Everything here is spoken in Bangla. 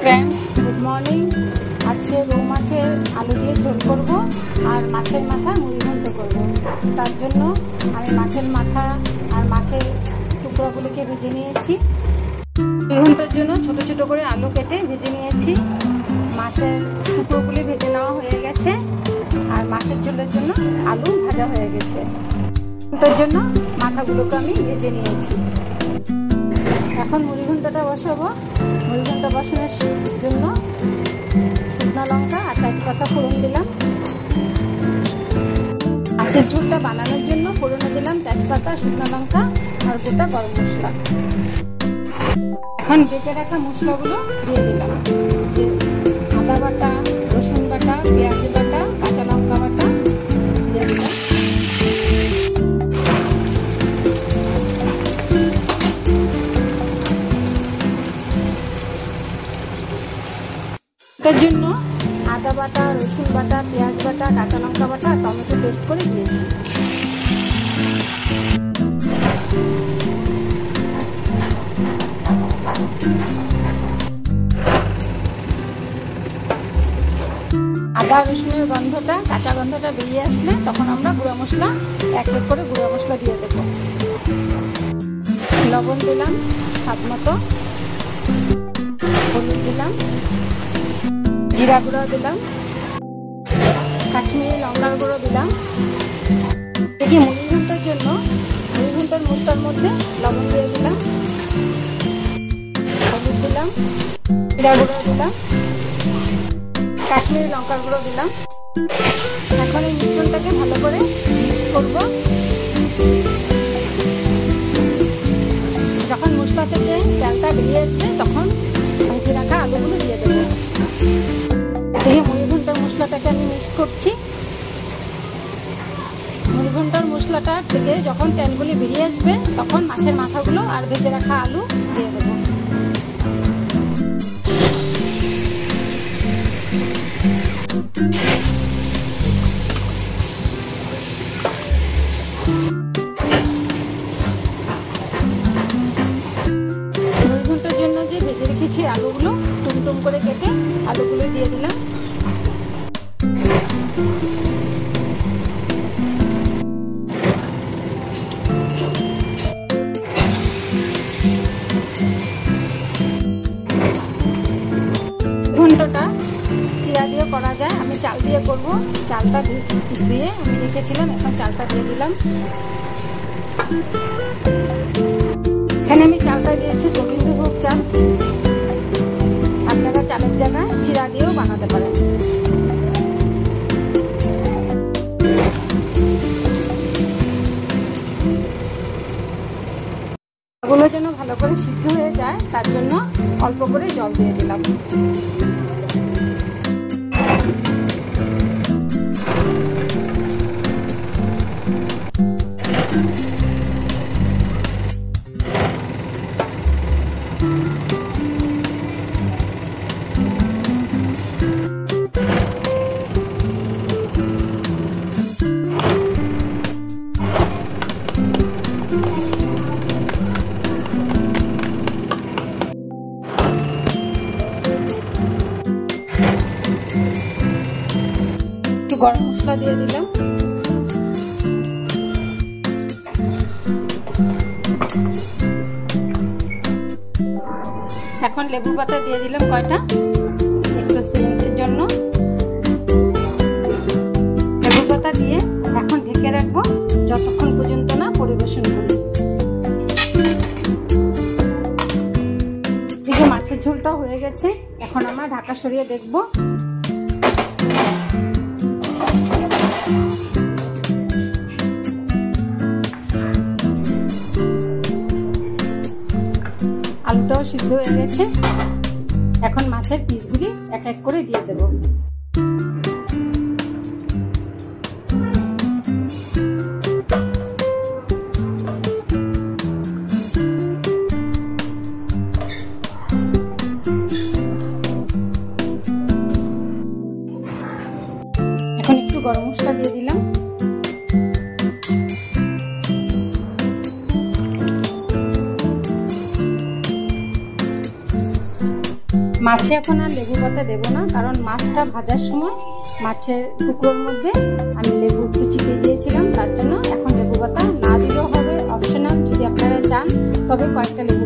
Friends good morning. आज के रौ माছের আলু দিয়ে ঝোল করব আর মাছের মাথা মুড়ি ঘন্ট করব। তার জন্য আমি মাছের মাথা আর মাছের টুকরোগুলোকে ভেজে নিয়েছি। মুড়ি ঘন্টের জন্য ছোট ছোট করে আলু কেটে ভেজে নিয়েছি। মাছের টুকরোগুলি ভেজে নেওয়া হয়ে গেছে আর মাছের ঝোলের জন্য আলু ভাজা হয়ে গেছে। ঘন্টের জন্য মাথাগুলোকে আমি ভেজে নিয়েছি। এখন মুড়ি ঘন্টটা বসাবো। মুড়ি ঘন্ট বসানোর জন্য শুকনো লঙ্কা আর তেজপাতা ফোড়ন দিলাম। মাছের ঝোলটা বানানোর জন্য ফোড়নে দিলাম তেজপাতা, শুকনো লঙ্কা আর গোটা গরম মশলা। এখন বেটে রাখা মশলাগুলো দিয়ে দিলাম। আদা বাটা, রসুন বাটা, পেঁয়াজ বাটা, কাঁচা লঙ্কা বাটা দিয়ে দিলাম। তার জন্য আদা বাটা, রসুন বাটা, পেঁয়াজ বাটা, কাঁচা লঙ্কা বাটা, টমেটো পেস্ট করে দিয়েছি। আদা রসুনের গন্ধটা, কাঁচা গন্ধটা বেরিয়ে আসলে তখন আমরা গুঁড়ো মশলা এক এক করে গুঁড়ো মশলা দিয়ে দেবো। লবণ দিলাম স্বাদ মতো, হলুদ দিলাম, জিরা গুঁড়ো দিলাম, কাশ্মীরি লঙ্কার গুঁড়ো দিলাম। দেখি মুড়ি ঘন্টের জন্য মুড়ি ঘন্টের মশলার মধ্যে লবণ দিয়ে দিলাম, হলুদ দিলাম, জিরা গুঁড়ো দিলাম, কাশ্মীরি লঙ্কার গুঁড়ো দিলাম। এখন এই মিশ্রণটাকে ভালো করে মিক্স করব। যখন মশলা থেকে তেলটা বেরিয়ে আসবে তখন ভেজে রাখা আলুগুলো দিয়ে দেবো। দিয়ে মুড়ি ঘন্টার মশলাটাকে আমি মিক্স করছি। মুড়ি ঘন্টার মশলাটা থেকে যখন তেলগুলি বেরিয়ে আসবে তখন মাছের মাথাগুলো আর ভেজে রাখা আলু দিয়ে দেবো। মুড়ি ঘন্টার জন্য যে ভেজে রেখেছি আলুগুলো টুমটুম করে কেটে আলুগুলো দিয়ে দিলাম। ঘন্টটা চিরা দিয়ে করা যায়, আমি চাল দিয়ে করব। চালটা ধুয়ে আমি রেখেছিলাম, এখন চালটা দিয়ে দিলাম। এখানে আমি চালটা দিয়েছি গোবিন্দভোগ চাল। আপনারা চালের জায়গায় চিরা দিয়েও বানাতে পারেন। এগুলো যেন ভালো করে সিদ্ধ হয়ে যায় তার জন্য অল্প করে জল দিয়ে দিলাম। গরম মশলা দিয়ে দিলাম। এখন লেবু পাতা দিয়ে দিলাম কয়টা, একটু সেন্টের জন্য। লেবু পাতা দিয়ে এখন ঢেকে রাখবো যতক্ষণ পর্যন্ত না পরিবেশন করি। এদিকে মাছের ঝোলটাও হয়ে গেছে, এখন আমরা ঢাকা সরিয়ে দেখবো। আলুটাও সিদ্ধ হয়ে গেছে, এখন মাছের পিসগুলি এক এক করে দিয়ে দেব। এখন একটু গরম মশলা দিয়ে দিলাম। মাছে এখন আর লেবু পাতা দেবো না, কারণ মাছটা ভাজার সময় মাছের টুকরোর মধ্যে আমি লেবু একটু চিপে দিয়েছিলাম, তার জন্য এখন লেবু পাতা না দিলেও হবে, অপশনাল। যদি আপনারা চান তবে কয়েকটা লেবু